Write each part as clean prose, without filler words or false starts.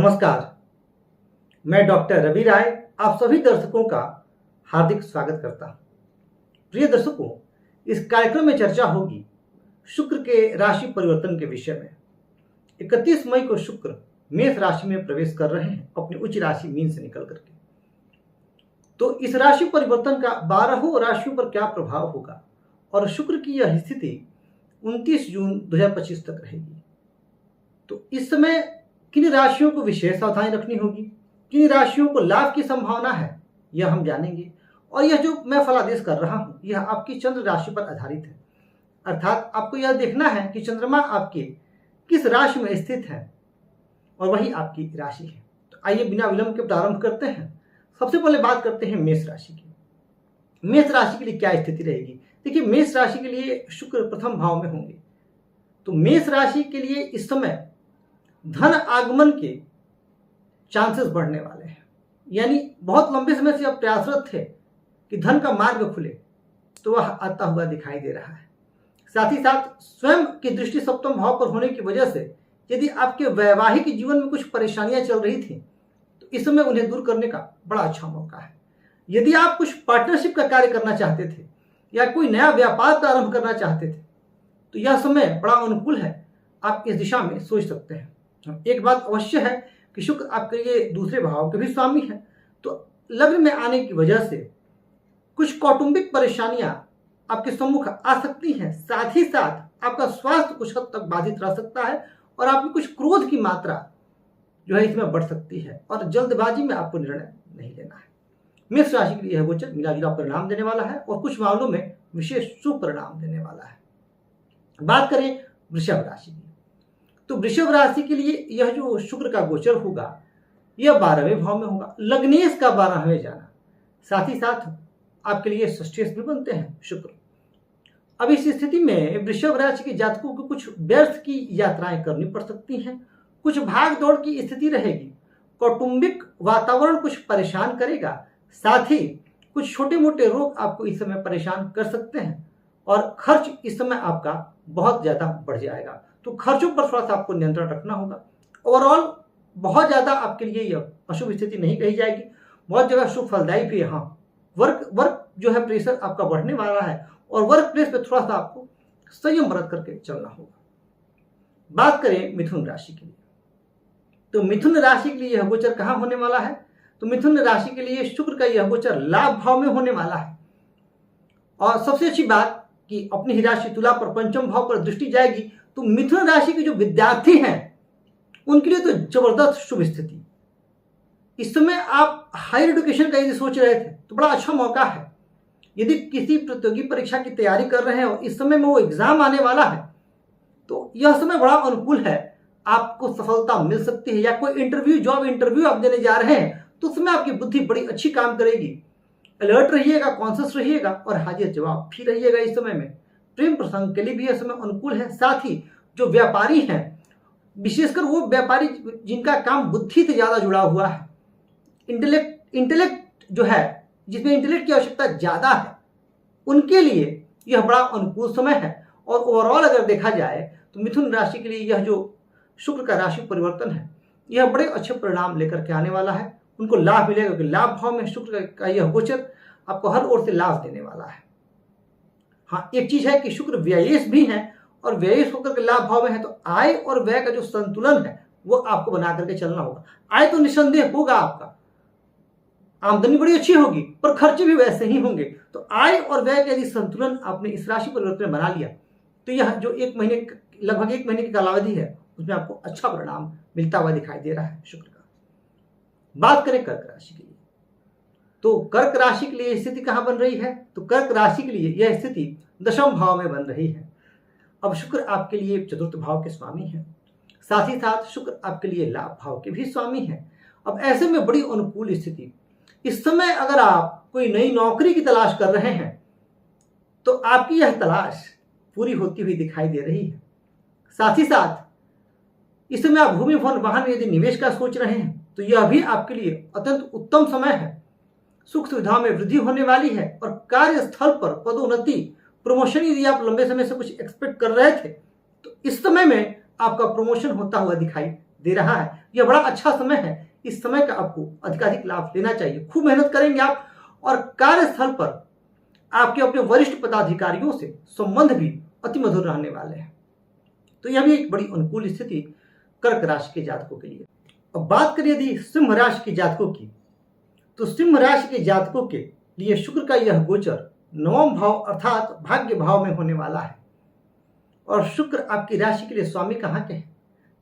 नमस्कार, मैं डॉक्टर रवि राय आप सभी दर्शकों का हार्दिक स्वागत करता हूं। प्रिय दर्शकों, इस कार्यक्रम में चर्चा होगी शुक्र के राशि परिवर्तन के विषय में। 31 मई को शुक्र मेष राशि में प्रवेश कर रहे हैं अपनी उच्च राशि मीन से निकल करके। तो इस राशि परिवर्तन का 12 राशियों पर क्या प्रभाव होगा और शुक्र की यह स्थिति 29 जून 2025 तक रहेगी। तो इस समय किन राशियों को विशेष सावधानी रखनी होगी, किन राशियों को लाभ की संभावना है, यह हम जानेंगे। और यह जो मैं फलादेश कर रहा हूं यह आपकी चंद्र राशि पर आधारित है, अर्थात आपको यह देखना है कि चंद्रमा आपके किस राशि में स्थित है और वही आपकी राशि है। तो आइए बिना विलंब के प्रारंभ करते हैं। सबसे पहले बात करते हैं मेष राशि की। मेष राशि के लिए क्या स्थिति रहेगी। देखिए, मेष राशि के लिए शुक्र प्रथम भाव में होंगे, तो मेष राशि के लिए इस समय धन आगमन के चांसेस बढ़ने वाले हैं। यानी बहुत लंबे समय से आप प्रयासरत थे कि धन का मार्ग खुले, तो वह आता हुआ दिखाई दे रहा है। साथ ही साथ स्वयं की दृष्टि सप्तम भाव पर होने की वजह से यदि आपके वैवाहिक जीवन में कुछ परेशानियां चल रही थी तो इस समय उन्हें दूर करने का बड़ा अच्छा मौका है। यदि आप कुछ पार्टनरशिप का कार्य करना चाहते थे या कोई नया व्यापार प्रारंभ करना चाहते थे तो यह समय बड़ा अनुकूल है, आप इस दिशा में सोच सकते हैं। एक बात अवश्य है कि शुक्र आपके लिए दूसरे भाव के भी स्वामी है, तो लग्न में आने की वजह से कुछ कौटुंबिक परेशानियां आपके सम्मुख आ सकती हैं। साथ ही साथ आपका स्वास्थ्य कुछ हद तक बाधित रह सकता है और आप में कुछ क्रोध की मात्रा जो है इसमें बढ़ सकती है और जल्दबाजी में आपको निर्णय नहीं लेना है। मेष राशि के लिए यह गोचर मिला जुला परिणाम देने वाला है और कुछ मामलों में विशेष शुभ परिणाम देने वाला है। बात करें वृषभ राशि की, तो वृषभ राशि के लिए यह जो शुक्र का गोचर होगा यह 12वें भाव में होगा। लग्नेश का 12वें जाना, साथ ही साथ आपके लिए षष्ठेश भी बनते हैं शुक्र। अब इस स्थिति में वृषभ राशि के जातकों को कुछ व्यर्थ की यात्राएं करनी पड़ सकती हैं, कुछ भाग दौड़ की स्थिति रहेगी, कौटुंबिक वातावरण कुछ परेशान करेगा, साथ ही कुछ छोटे मोटे रोग आपको इस समय परेशान कर सकते हैं और खर्च इस समय आपका बहुत ज्यादा बढ़ जाएगा। तो खर्चों पर थोड़ा सा आपको नियंत्रण रखना होगा। ओवरऑल बहुत ज्यादा आपके लिए यह अशुभ स्थिति नहीं कही जाएगी, बहुत जगह शुभ फलदायी भी है। हाँ, वर्क जो है प्रेशर आपका बढ़ने वाला है और वर्क प्लेस पे थोड़ा सा आपको संयम बरत करके चलना होगा। बात करें मिथुन राशि के लिए, तो मिथुन राशि के लिए यह गोचर कहां होने वाला है, तो मिथुन राशि के लिए शुक्र का यह गोचर लाभ भाव में होने वाला है। और सबसे अच्छी बात कि अपनी ही राशि तुला पर पंचम भाव पर दृष्टि जाएगी, तो मिथुन राशि के जो विद्यार्थी हैं उनके लिए तो जबरदस्त शुभ स्थिति। इस समय आप हायर एजुकेशन का यदि सोच रहे थे तो बड़ा अच्छा मौका है। यदि किसी प्रतियोगी परीक्षा की तैयारी कर रहे हैं और इस समय में वो एग्जाम आने वाला है तो यह समय बड़ा अनुकूल है, आपको सफलता मिल सकती है। या कोई इंटरव्यू, जॉब इंटरव्यू आप देने जा रहे हैं तो उस समय आपकी बुद्धि बड़ी अच्छी काम करेगी। अलर्ट रहिएगा, कॉन्शियस रहिएगा और हाजिर जवाब भी रहिएगा। इस समय में प्रेम प्रसंग के लिए भी यह समय अनुकूल है। साथ ही जो व्यापारी हैं, विशेषकर वो व्यापारी जिनका काम बुद्धि से ज्यादा जुड़ा हुआ है, इंटेलेक्ट जो है, जिसमें इंटेलेक्ट की आवश्यकता ज्यादा है, उनके लिए यह बड़ा अनुकूल समय है। और ओवरऑल अगर देखा जाए तो मिथुन राशि के लिए यह जो शुक्र का राशि परिवर्तन है यह बड़े अच्छे परिणाम लेकर के आने वाला है। उनको लाभ मिलेगा क्योंकि लाभ भाव में शुक्र का यह गोचर आपको हर ओर से लाभ देने वाला है। हाँ, एक चीज है कि शुक्र व्ययेश भी है और व्ययेश होकर के लाभ भाव में है, तो आय और व्यय का जो संतुलन है वो आपको बना करके चलना होगा। आय तो निस्संदेह होगा, आपका आमदनी बड़ी अच्छी होगी पर खर्चे भी वैसे ही होंगे। तो आय और व्यय का यदि संतुलन आपने इस राशि परिवर्तन में बना लिया तो यह जो लगभग एक महीने की कालावधि है उसमें आपको अच्छा परिणाम मिलता हुआ दिखाई दे रहा है शुक्र का। बात करें कर्क राशि के लिए, तो कर्क राशि के लिए स्थिति कहां बन रही है, तो कर्क राशि के लिए यह स्थिति दशम भाव में बन रही है। अब शुक्र आपके लिए चतुर्थ भाव के स्वामी हैं, साथ ही साथ शुक्र आपके लिए लाभ भाव के भी स्वामी हैं। अब ऐसे में बड़ी अनुकूल स्थिति। इस समय अगर आप कोई नई नौकरी की तलाश कर रहे हैं तो आपकी यह तलाश पूरी होती हुई दिखाई दे रही है। साथ ही साथ इस समय आप भूमि भवन वाहन यदि निवेश का सोच रहे हैं तो यह भी आपके लिए अत्यंत उत्तम समय है। सुख सुविधा में वृद्धि होने वाली है और कार्यस्थल पर पदोन्नति, प्रमोशन यदि आप लंबे समय से कुछ एक्सपेक्ट कर रहे थे तो इस समय में आपका प्रमोशन होता हुआ दिखाई दे रहा है। यह बड़ा अच्छा समय है। इस समय का आपको अधिकाधिक लाभ लेना चाहिए। खूब मेहनत करेंगे आप और कार्यस्थल पर आपके अपने वरिष्ठ पदाधिकारियों से संबंध भी अति मधुर रहने वाले हैं। तो यह भी एक बड़ी अनुकूल स्थिति कर्क राशि के जातकों के लिए। अब बात करें यदि सिंह राशि के जातकों की, तो सिंह राशि के जातकों के लिए शुक्र का यह गोचर नवम भाव अर्थात भाग्य भाव में होने वाला है। और शुक्र आपकी राशि के लिए स्वामी कहाँ के हैं?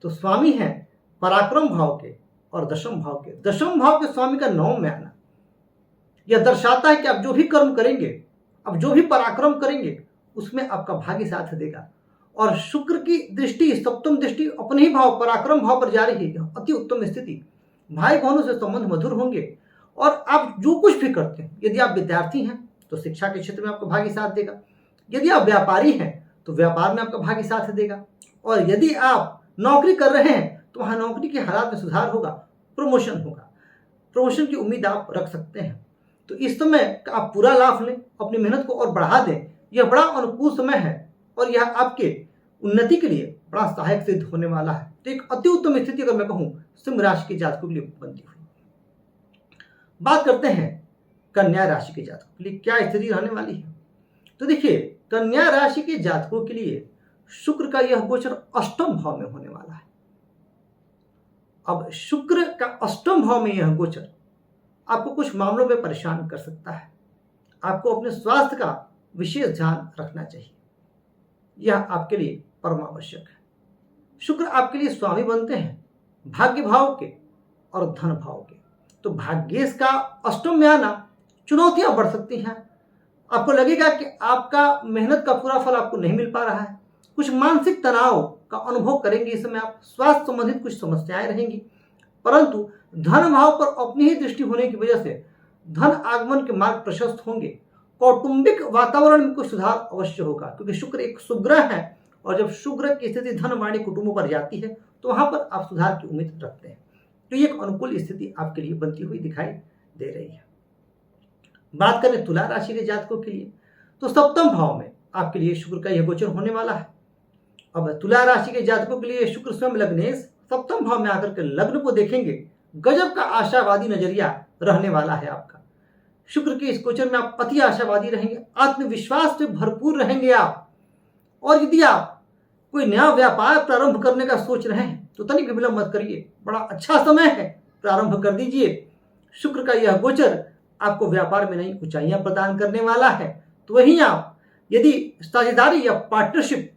तो स्वामी हैं पराक्रम भाव के और दशम भाव के। दशम भाव के स्वामी का नवम में आना यह दर्शाता है कि आप जो भी कर्म करेंगे, आप जो भी पराक्रम करेंगे, उसमें आपका भाग्य साथ देगा। और शुक्र की दृष्टि, सप्तम दृष्टि अपने ही भाव पराक्रम भाव पर जा रही है। अति उत्तम स्थिति। भाई बहनों से संबंध मधुर होंगे। और आप जो कुछ भी करते हैं, यदि आप विद्यार्थी हैं तो शिक्षा के क्षेत्र में आपका भाग्य साथ देगा। यदि आप व्यापारी हैं तो व्यापार में आपका भाग्य साथ देगा। और यदि आप नौकरी कर रहे हैं तो वहां नौकरी के हालात में सुधार होगा, प्रमोशन होगा। प्रमोशन की उम्मीद आप रख सकते हैं। तो इस समय का आप पूरा लाभ लें, अपनी मेहनत को और बढ़ा दें। यह बड़ा अनुकूल समय है और यह आपके उन्नति के लिए बड़ा सहायक सिद्ध होने वाला है। तो एक अति उत्तम स्थिति अगर मैं कहूं सिंह राशि के जातकों के लिए बनती हुई। बात करते हैं कन्या राशि के जातकों के लिए क्या स्थिति रहने वाली है। तो देखिए, कन्या राशि के जातकों के लिए शुक्र का यह गोचर अष्टम भाव में होने वाला है। अब शुक्र का अष्टम भाव में यह गोचर आपको कुछ मामलों में परेशान कर सकता है। आपको अपने स्वास्थ्य का विशेष ध्यान रखना चाहिए। यह आपके लिए परम आवश्यक है। शुक्र आपके लिए स्वामी बनते हैं भाग्य भाव के और धन भाव के। तो भाग्येश का अष्टम में आना चुनौतियां बढ़ सकती हैं। आपको लगेगा कि आपका मेहनत का पूरा फल आपको नहीं मिल पा रहा है। कुछ मानसिक तनाव का अनुभव करेंगे इस समय आप। स्वास्थ्य संबंधित कुछ समस्याएं रहेंगी। परंतु धन भाव पर अपनी ही दृष्टि होने की वजह से धन आगमन के मार्ग प्रशस्त होंगे। कौटुंबिक वातावरण में कुछ सुधार अवश्य होगा, क्योंकि शुक्र एक सुग्रह है और जब शुक्र की स्थिति धन वाणी कुटुंबों पर जाती है तो वहां पर आप सुधार की उम्मीद रखते हैं। तो ये एक अनुकूल स्थिति आपके लिए बनती हुई दिखाई दे रही है। बात करें तुला राशि के जातकों के लिए, तो सप्तम भाव में आपके लिए शुक्र का यह गोचर होने वाला है। अब तुला राशि के जातकों के लिए शुक्र स्वयं लग्नेश सप्तम भाव में आकर के लग्न को देखेंगे। गजब का आशावादी नजरिया रहने वाला है आपका। शुक्र के इस गोचर में आप अति आशावादी रहेंगे, आत्मविश्वास से भरपूर रहेंगे आप। और यदि आप कोई नया व्यापार प्रारंभ करने का सोच रहे हैं तो तनिक विलंब मत करिए, बड़ा अच्छा समय है, प्रारंभ कर दीजिए। शुक्र का यह गोचर आपको व्यापार में नई ऊंचाइयां प्रदान करने वाला है। तो वहीं आप यदि साझेदारी या पार्टनरशिप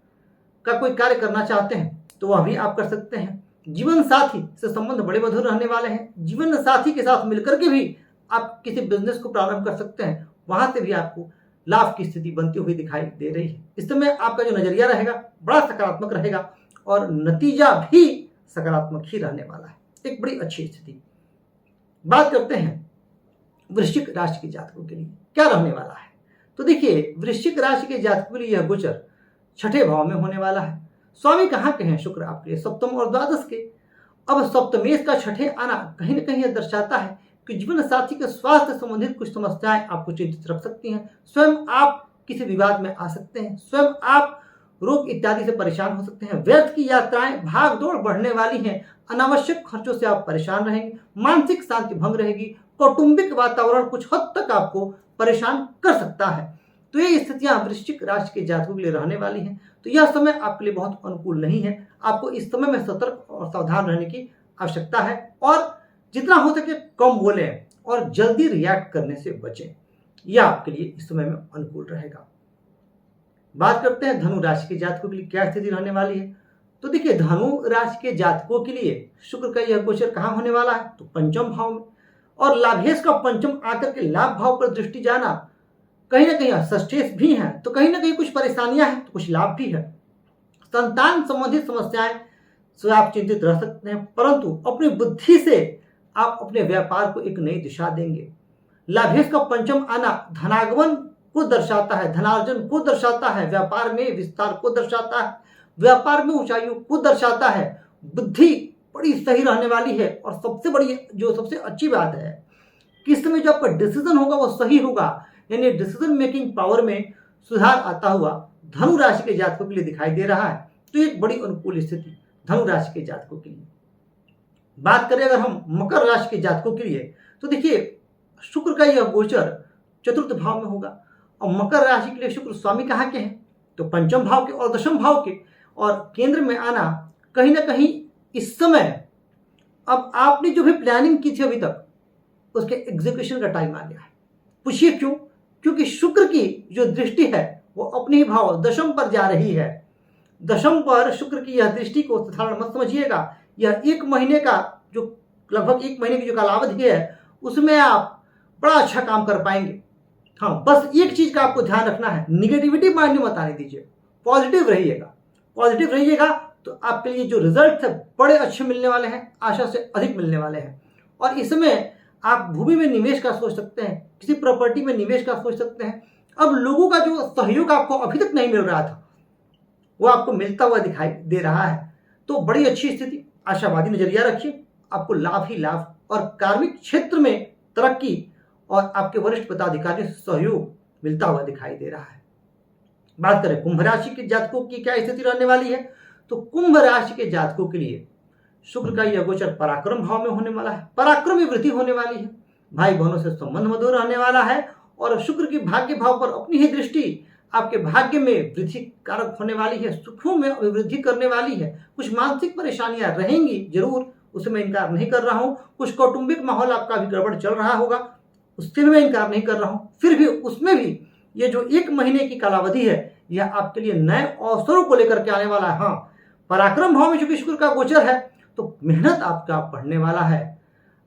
का कोई कार्य करना चाहते हैं तो वह भी आप कर सकते हैं। जीवन साथी से संबंध बड़े मधुर रहने वाले हैं। जीवन साथी के साथ मिलकर के भी आप किसी बिजनेस को प्रारंभ कर सकते हैं। वहां से भी आपको लाभ की स्थिति बनती हुई दिखाई दे रही है। इस समय आपका जो नजरिया रहेगा बड़ा सकारात्मक रहेगा और नतीजा भी सकारात्मक ही रहने वाला है। एक बड़ी अच्छी स्थिति। बात करते हैं वृश्चिक राशि के जातकों के लिए क्या रहने वाला है। तो देखिए, वृश्चिक राशि के जातकों के लिए यह गोचर छठे भाव में होने वाला है। स्वामी कहाँ के हैं? शुक्र आपके लिए सप्तम और द्वादश के। अब सप्तमेश का छठे आना कहीं ना कहीं यह दर्शाता है कि जीवन साथी के स्वास्थ्य संबंधित कुछ समस्याएं आपको चिंतित रख सकती हैं। स्वयं आप किसी विवाद में आ सकते हैं। स्वयं आप रोग इत्यादि से परेशान हो सकते हैं। व्यर्थ की यात्राएं, भाग दौड़ बढ़ने वाली हैं। अनावश्यक खर्चों से आप परेशान रहेंगे। मानसिक शांति भंग रहेगी। कौटुंबिक वातावरण कुछ हद तक आपको परेशान कर सकता है। तो ये स्थितियां वृश्चिक राशि के जातकों के लिए रहने वाली हैं। तो यह समय आपके लिए बहुत अनुकूल नहीं है। आपको इस समय में सतर्क और सावधान रहने की आवश्यकता है और जितना हो सके कम बोलें और जल्दी रिएक्ट करने से बचें। यह आपके लिए इस समय में अनुकूल रहेगा। बात करते हैं धनु राशि के जातकों के लिए क्या स्थिति रहने वाली है। तो देखिए, धनु राशि के जातकों के लिए शुक्र का यह गोचर कहाँ होने वाला है? तो पंचम भाव में। और लाभेश का पंचम आकर के लाभ भाव पर दृष्टि जाना कहीं ना कहीं सस्टेस भी है, तो कहीं ना कहीं कुछ परेशानियां हैं तो कुछ लाभ भी है। संतान संबंधित समस्याएं से आप चिंतित रह सकते हैं, परंतु अपनी बुद्धि से आप अपने व्यापार को एक नई दिशा देंगे। लाभेश का पंचम आना धनागमन को दर्शाता है, धनार्जन को दर्शाता है, व्यापार में विस्तार को दर्शाता है, व्यापार में ऊंचाइयों को दर्शाता है। बुद्धि बड़ी सही रहने वाली है और सबसे बड़ी जो सबसे अच्छी बात है कि इस समय जो आपका डिसीजन होगा वो सही होगा, यानी डिसीजन मेकिंग पावर में सुधार आता हुआ धनु राशि के जातकों के लिए दिखाई दे रहा है। तो एक बड़ी अनुकूल स्थिति धनु राशि के जातकों के लिए। बात करें अगर हम मकर राशि के जातकों के लिए, तो देखिए शुक्र का यह गोचर चतुर्थ भाव में होगा। और मकर राशि के लिए शुक्र स्वामी कहाँ के हैं, तो पंचम भाव के और दशम भाव के, और केंद्र में आना कहीं ना कहीं इस समय अब आपने जो भी प्लानिंग की थी अभी तक उसके एग्जीक्यूशन का टाइम आ गया है। पूछिए क्यों? क्योंकि शुक्र की जो दृष्टि है वो अपने ही भाव दशम पर जा रही है। दशम पर शुक्र की यह दृष्टि को साधारण मत समझिएगा। यह 1 महीने का जो लगभग 1 महीने की जो कालावधि है उसमें आप बड़ा अच्छा काम कर पाएंगे। हाँ, बस एक चीज का आपको ध्यान रखना है, निगेटिविटी माइंड में मत आने दीजिए, पॉजिटिव रहिएगा। पॉजिटिव रहिएगा तो आपके लिए जो रिजल्ट है बड़े अच्छे मिलने वाले हैं, आशा से अधिक मिलने वाले हैं। और इसमें आप भूमि में निवेश का सोच सकते हैं, किसी प्रॉपर्टी में निवेश का सोच सकते हैं। अब लोगों का जो सहयोग आपको अभी तक नहीं मिल रहा था वो आपको मिलता हुआ दिखाई दे रहा है, तो बड़ी अच्छी स्थिति, आशावादी नजरिया रखिए, आपको लाभ ही लाभ, और कार्मिक क्षेत्र में तरक्की और आपके वरिष्ठ पदाधिकारी से सहयोग मिलता हुआ दिखाई दे रहा है। बात करें कुंभ राशि के जातकों की क्या स्थिति रहने वाली है, तो कुंभ राशि के जातकों के लिए शुक्र का यह गोचर पराक्रम भाव में होने वाला है। पराक्रम में वृद्धि होने वाली है, भाई बहनों से संबंध मधुर रहने वाला है, और शुक्र की भाग्य भाव पर अपनी ही दृष्टि आपके भाग्य में वृद्धि कारक होने वाली है, सुखों में वृद्धि करने वाली है। कुछ मानसिक परेशानियां रहेंगी जरूर, उसे मैं इनकार नहीं कर रहा हूं। कुछ कौटुंबिक माहौल आपका भी गड़बड़ चल रहा होगा, उससे भी मैं इनकार नहीं कर रहा हूं। फिर भी उसमें भी ये जो 1 महीने की कालावधि है यह आपके लिए नए अवसरों को लेकर के आने वाला है। हाँ, पराक्रम भाव में चूंकि शुक्र का गोचर है तो मेहनत आपका बढ़ने वाला है,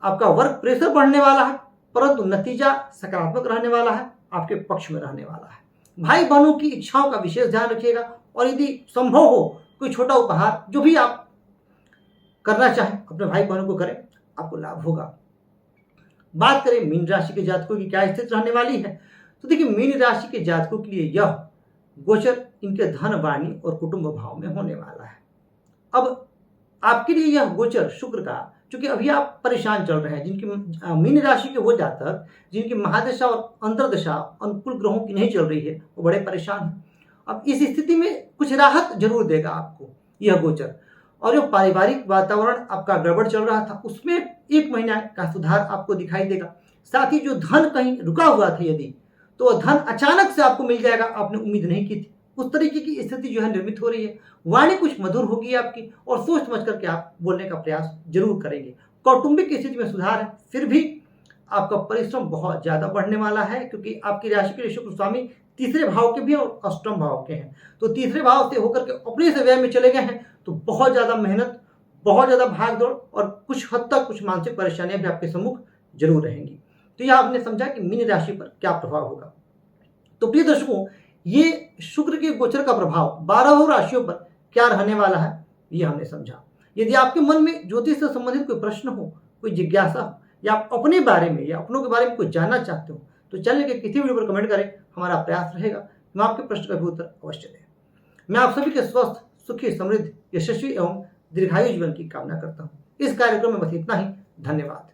आपका वर्क प्रेशर बढ़ने वाला है, परंतु नतीजा सकारात्मक रहने वाला है, आपके पक्ष में रहने वाला है। भाई बहनों की इच्छाओं का विशेष ध्यान रखिएगा, और यदि संभव हो कोई छोटा उपहार जो भी आप करना चाहें अपने भाई बहनों को करें, आपको लाभ होगा। बात करें मीन राशि के जातकों की क्या स्थिति रहने वाली है, तो देखिए मीन राशि के जातकों के लिए यह गोचर इनके धन वाणी और कुटुंब भाव में होने वाला है। अब आपके लिए यह गोचर शुक्र का, क्योंकि अभी आप परेशान चल रहे हैं, जिनकी मीन राशि के वो जातक जिनकी महादशा और अंतर्दशा अनुकूल ग्रहों की नहीं चल रही है वो बड़े परेशान हैं। अब इस स्थिति में कुछ राहत जरूर देगा आपको यह गोचर, और जो पारिवारिक वातावरण आपका गड़बड़ चल रहा था उसमें 1 महीना का सुधार आपको दिखाई देगा। साथ ही जो धन कहीं रुका हुआ था यदि, तो वह धन अचानक से आपको मिल जाएगा, आपने उम्मीद नहीं की थी, उस तरीके की स्थिति जो है निर्मित हो रही है। वाणी कुछ मधुर होगी आपकी, और सोच समझ करके आप बोलने का प्रयास जरूर करेंगे। कौटुंबिक स्थिति में सुधार है, फिर भी आपका परिश्रम बहुत ज्यादा बढ़ने वाला है, क्योंकि आपकी राशि के लिए शुक्र स्वामी तीसरे भाव के भी और अष्टम भाव के हैं, तो तीसरे भाव से होकर के अपने से व्यय में चले गए हैं, तो बहुत ज्यादा मेहनत, बहुत ज्यादा भाग दौड़, और कुछ हद तक कुछ मानसिक परेशानियां भी आपके सम्मुख जरूर रहेंगी। तो यह आपने समझा कि मीन राशि पर क्या प्रभाव होगा। तो प्रिय दर्शकों, ये शुक्र के गोचर का प्रभाव 12 राशियों पर क्या रहने वाला है ये हमने समझा। यदि आपके मन में ज्योतिष से संबंधित कोई प्रश्न हो, कोई जिज्ञासा हो, या आप अपने बारे में या अपनों के बारे में कुछ जानना चाहते हो, तो चैनल के किसी वीडियो पर कमेंट करें, हमारा प्रयास रहेगा मैं आपके प्रश्न का भी उत्तर अवश्य दें। मैं आप सभी के स्वस्थ, सुखी, समृद्ध, यशस्वी एवं दीर्घायु जीवन की कामना करता हूँ। इस कार्यक्रम में बस इतना ही। धन्यवाद।